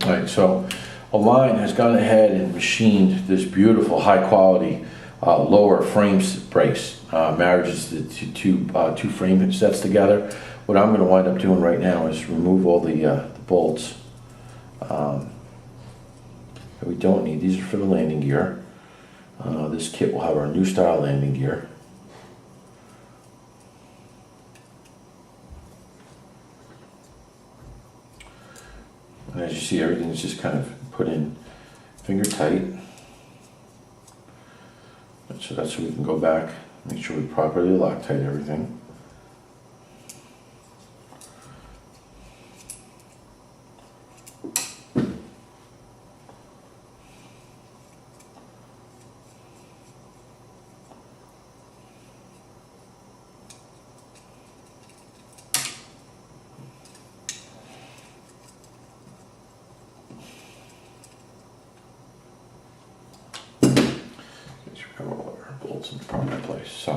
All right, so Align has gone ahead and machined this beautiful, high quality lower frame brace. Marries the two frame sets together. What I'm going to wind up doing right now is remove all the bolts that we don't need. These are for the landing gear. This kit will have our new style landing gear. And as you see, everything's just kind of put in finger tight. So that's so we can go back, make sure we properly Loctite everything. Bolts in the proper place. So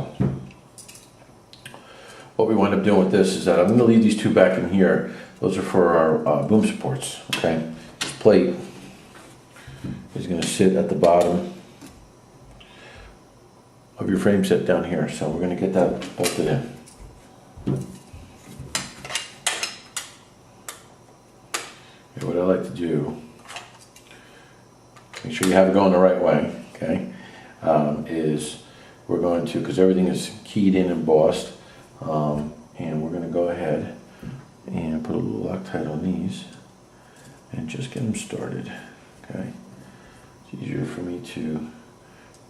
what we wind up doing with this is that I'm going to leave these two back in here. Those are for our boom supports. Okay, this plate is going to sit at the bottom of your frame set down here. So we're going to get that bolted in. Okay, what I like to do, make sure you have it going the right way. Okay. Is we're going to, because everything is keyed in and embossed, and we're going to go ahead and put a little Loctite on these and just get them started. Okay, it's easier for me to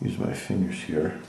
use my fingers here.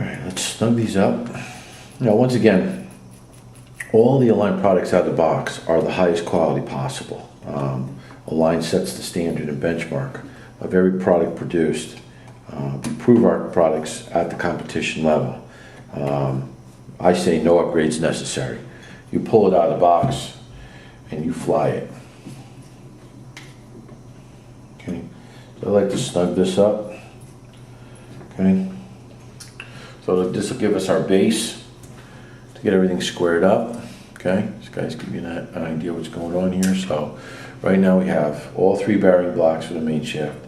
Alright, let's snug these up. Now once again, all the Align products out of the box are the highest quality possible. Align sets the standard and benchmark of every product produced. We prove our products at the competition level. I say no upgrades necessary. You pull it out of the box and you fly it. Okay, so I like to snug this up. Okay. So this will give us our base to get everything squared up. Okay, these guys give you an idea what's going on here. So right now we have all three bearing blocks for the main shaft,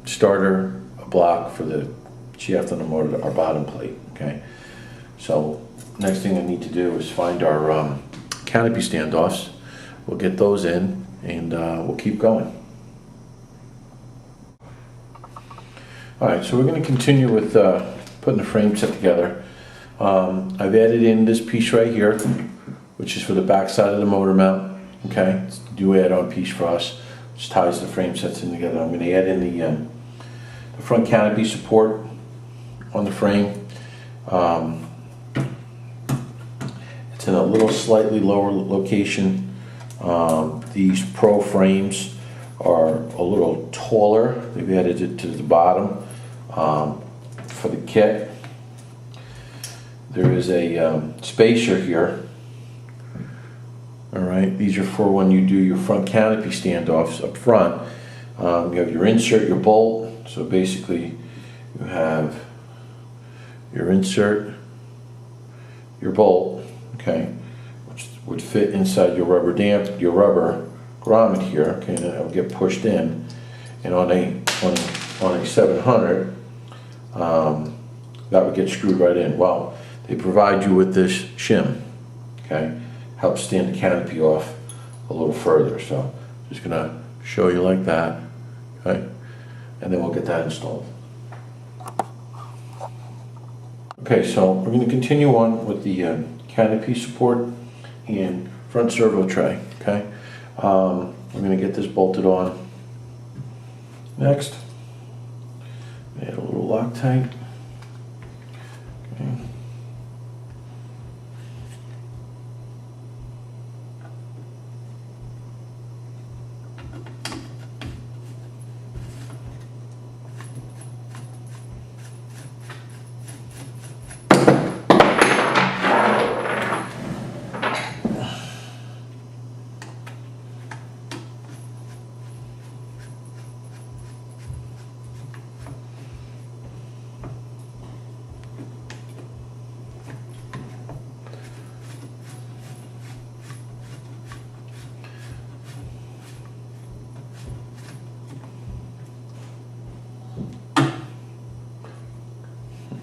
starter, a block for the shaft on the motor, our bottom plate. Okay, so next thing I need to do is find our canopy standoffs. We'll get those in and we'll keep going. All right, so we're going to continue with putting the frame set together. I've added in this piece right here, which is for the back side of the motor mount. Okay, it's a new add-on piece for us, which ties the frame sets in together. I'm going to add in the front canopy support on the frame. It's in a little slightly lower location. These Pro frames are a little taller. They've added it to the bottom. For the kit, there is a spacer here. All right, these are for when you do your front canopy standoffs up front. You have your insert, your bolt. So basically, you have your insert, your bolt, okay, which would fit inside your rubber grommet here. Okay, and that will get pushed in, and on a 700. That would get screwed right in. Well, they provide you with this shim, okay? Helps stand the canopy off a little further. So just gonna show you like that, okay? And then we'll get that installed. Okay, so we're gonna continue on with the canopy support and front servo tray, okay? We're gonna get this bolted on next. Add a little Loctite. Okay.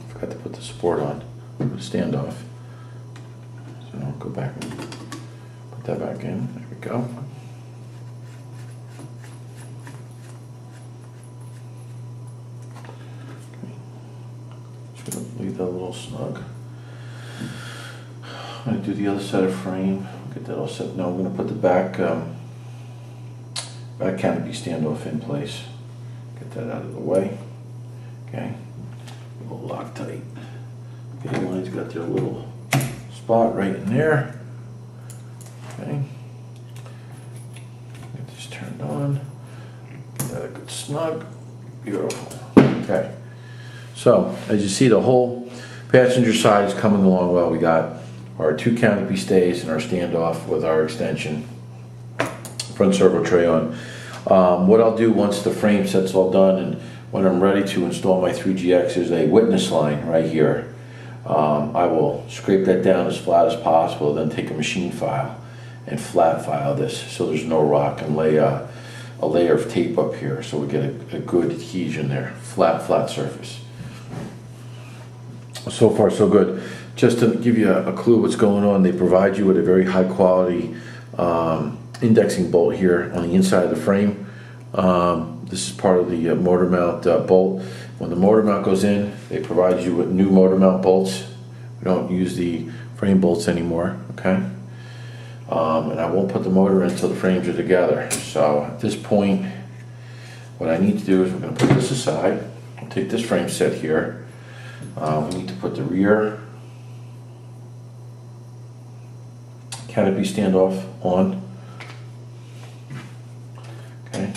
Forgot to put the support on, the standoff. So I'll go back and put that back in. There we go. Okay. Just gonna leave that a little snug. I'm gonna do the other side of frame. Get that all set. Now I'm gonna put the back canopy standoff in place. Get that out of the way. Okay. A little Loctite. Okay, mine's got their little spot right in there. Okay. Get this turned on. Get that a good snug. Beautiful. Okay. So, as you see, the whole passenger side is coming along well. We got our 2 canopy stays and our standoff with our extension. Front servo tray on. What I'll do once the frame set's all done and when I'm ready to install my 3GX, there's a witness line right here. I will scrape that down as flat as possible, then take a machine file and flat file this so there's no rock, and lay a layer of tape up here so we get a good adhesion there. Flat surface. So far so good. Just to give you a clue what's going on, they provide you with a very high quality indexing bolt here on the inside of the frame. This is part of the motor mount bolt. When the motor mount goes in, they provide you with new motor mount bolts. We don't use the frame bolts anymore, okay? And I won't put the motor in until the frames are together. So at this point, what I need to do is we're going to put this aside. I'll take this frame set here. We need to put the rear canopy standoff on. Okay.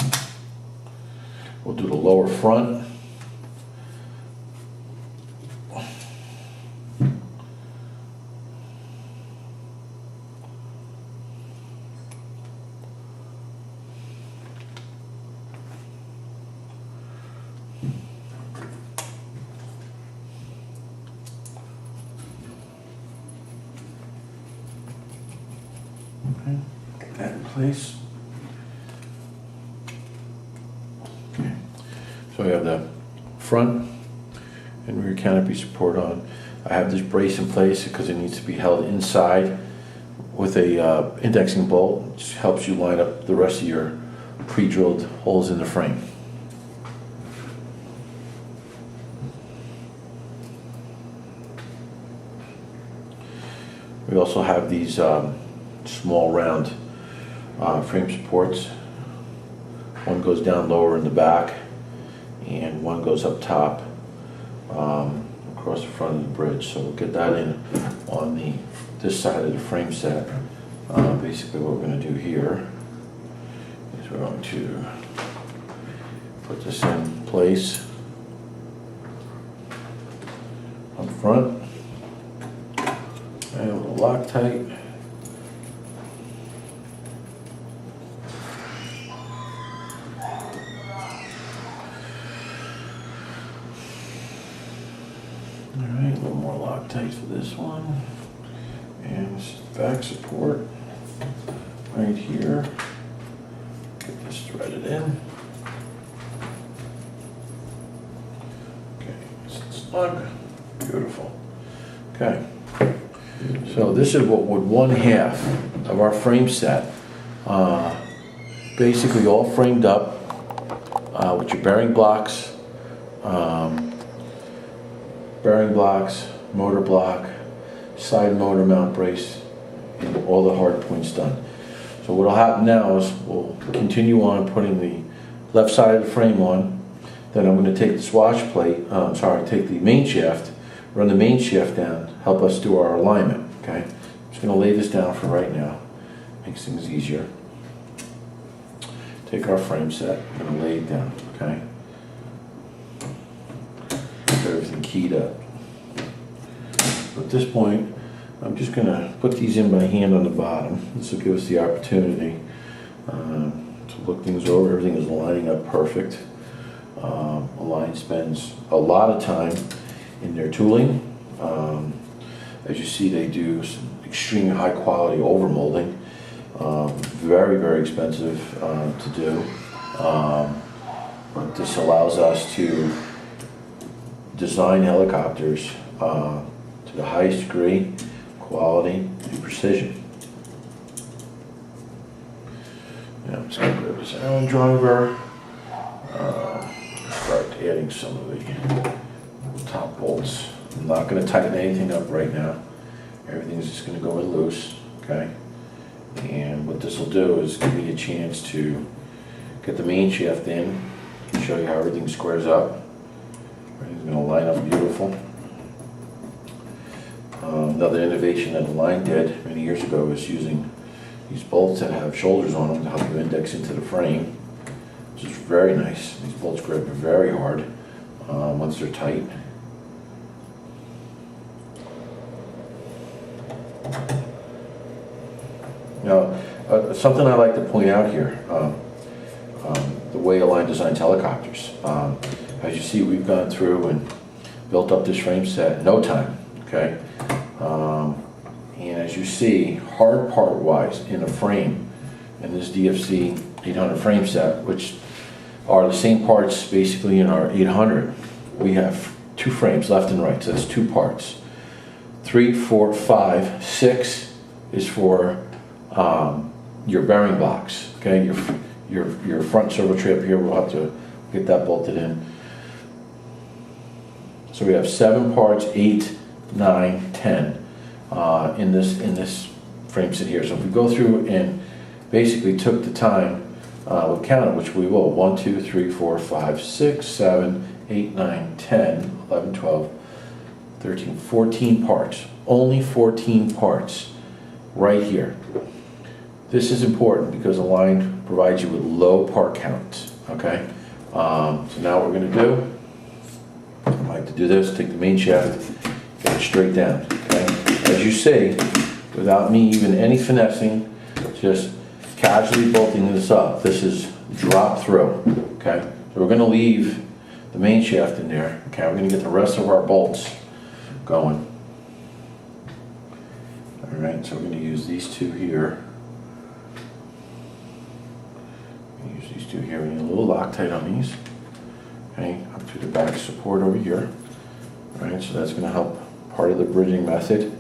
We'll do the lower front. Okay, get that in place. Okay. So we have the front and rear canopy support on. I have this brace in place because it needs to be held inside with a indexing bolt. It just helps you line up the rest of your pre-drilled holes in the frame. We also have these small round frame supports. One goes down lower in the back and one goes up top across the front of the bridge. So we'll get that in on this side of the frame set. Basically what we're going to do here is we're going to put this in place up front and a little Loctite. Alright, a little more Loctite for this one. And this is the back support right here. Get this threaded in. Okay, it's snug. Beautiful. Okay. So this is what would 1/2 of our frame set. Basically all framed up with your bearing blocks, motor block, side motor mount brace, and all the hard points done. So what will happen now is we'll continue on putting the left side of the frame on, Then I'm going to take the swash plate, take the main shaft, run the main shaft down, help us do our alignment, okay? I'm just going to lay this down for right now. Makes things easier. Take our frame set, I'm going to lay it down, okay? Get everything keyed up. At this point, I'm just going to put these in by hand on the bottom. This will give us the opportunity to look things over. Everything is lining up perfect. Align spends a lot of time in their tooling. As you see, they do some extremely high quality overmolding. Very, very expensive to do. But this allows us to design helicopters to the highest degree, quality, and precision. Now I'm just going to grab this Allen driver. Start adding some of the top bolts. I'm not going to tighten anything up right now. Everything's just going to go in loose, okay? And what this will do is give me a chance to get the main shaft in, show you how everything squares up. Everything's going to line up beautiful. Another innovation that Align did many years ago is using these bolts that have shoulders on them to help you index into the frame, which is very nice. These bolts grip very hard once they're tight. Now, something I like to point out here, the way Align designs helicopters. As you see, we've gone through and built up this frame set in no time, okay? And as you see, hard part-wise in a frame, in this DFC 800 frame set, which are the same parts basically in our 800, we have two frames left and right, so that's two parts. 3, 4, 5, 6 is for your bearing blocks, okay? Your front servo tray up here, we'll have to get that bolted in. So we have 7 parts, 8, 9, 10 in this frame set here. So if we go through and basically took the time, we'll count it, which we will. 1, 2, 3, 4, 5, 6, 7, 8, 9, 10, 11, 12, 13, 14 parts. Only 14 parts right here. This is important because Align provides you with low part counts, okay? So now what we're going to do, I like to do this, take the main shaft, get it straight down, okay? As you see, without me even any finessing, just casually bolting this up. This is drop through, okay? So we're going to leave the main shaft in there, okay? We're going to get the rest of our bolts going. All right, so we're going to use these two here. Use these two here. We need a little Loctite on these. Okay, up to the back support over here. All right, so that's going to help part of the bridging method.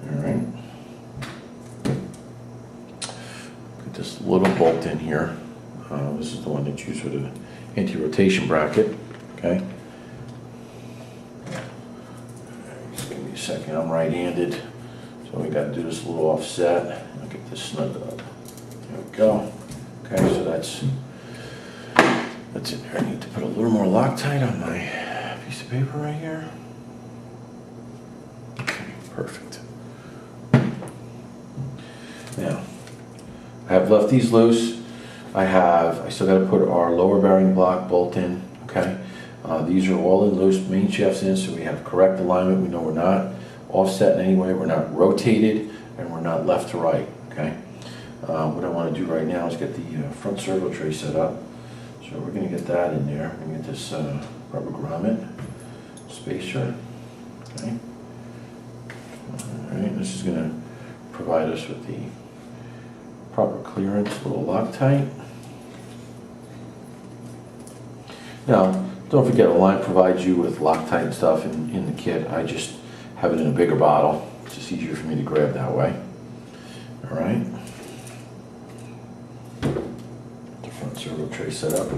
All right. Put this little bolt in here. This is the one that's used for the anti-rotation bracket, okay? Just give me a second, I'm right-handed, so we got to do this a little offset. I'll get this snug up. There we go. Okay, so that's in there. I need to put a little more Loctite on my piece of paper right here. Okay, perfect. Now, I have left these loose. I still got to put our lower bearing block bolt in, okay? These are all in loose, main shaft's in, so we have correct alignment. We know we're not offset in any way, we're not rotated, and we're not left to right, okay? What I want to do right now is get the front servo tray set up. So we're going to get that in there. We're going to get this rubber grommet spacer, okay? All right, this is going to provide us with the proper clearance, a little Loctite. Now, don't forget, Align provides you with Loctite and stuff in the kit. I just have it in a bigger bottle. It's just easier for me to grab that way. All right. The front servo tray set up.